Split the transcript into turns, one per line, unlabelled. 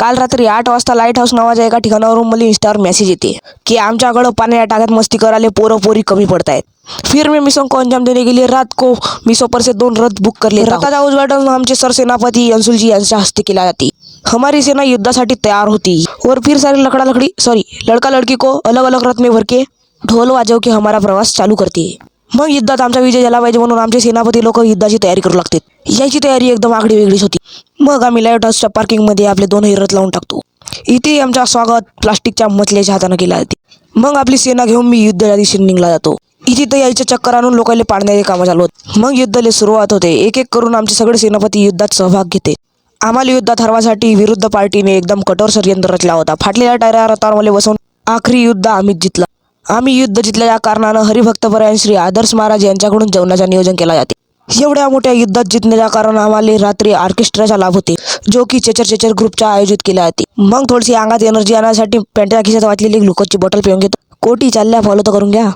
काल रात्री 8 वाजता लाईट हाऊस नावाच्या एका ठिकाणावरून मला इंस्टावर मेसेज येते की आमच्याकडं पाण्याच्या टाक्यात मस्ती करायला पोरं पोरी कमी पड़ता है। फिर मैं मिशन को अंजाम देने के लिए रात को मिसो पर से 2 रथ बुक कर लेता हूं। रथाचा उद्घाटन आमचे सरसेनापती अंशुल जी यांच्या हस्ते केला जाते। हमारी सेना युद्धासाठी तैयार होती और फिर सारे लड़का लड़की को अलग अलग रथ में भर के ढोल वाजव के हमारा प्रवास चालू करते है। मग युद्धात आमचा विजय झाला पाहिजे म्हणून आमचे सेनापती लोक युद्धाची तयारी करू लागतात। याची तयारी एकदम आगळी वेगळीच होती। मग आम्ही लाईट हाऊसच्या पार्किंगमध्ये आपले 2 रथ लावून टाकतो। इथे आमचा स्वागत प्लास्टिकच्या मचल्याच्या हाताने केला जाते। मग आपली सेना घेऊन मी युद्धाच्या दिशेने निघला जातो। इथे तर यायचं चक्कर आणून लोकांना पाडण्याचे कामं चालू होत। मग युद्धाला सुरुवात होते। एक एक करून आमचे सगळे सेनापती युद्धात सहभाग घेते। आम्हाला युद्धात हरवासाठी विरुद्ध पार्टीने एकदम कठोर षडयंत्र रचला होता। फाटलेल्या टायरा रथांमध्ये बसवून आखरी युद्ध आम्हीच जिंकला। आम्ही युद्ध जिंकल्याच्या कारणानं हरिभक्तपरायण श्री आदर्श महाराज यांच्याकडून जेवणाचं नियोजन केला जाते। एवढ्या मोठ्या युद्धात जिंकण्याच्या कारण आम्हाला रात्री ऑर्केस्ट्राचा लाभ होते, जो की चेचर ग्रुपच्या आयोजित केला जाते। मग थोडीशी अंगात एनर्जी आणण्यासाठी पॅन्टच्या खिशात वाचलेली ग्लुकोजची बॉटल पिऊन घेतो। कोटी चालल्या फॉलो तर करून घ्या।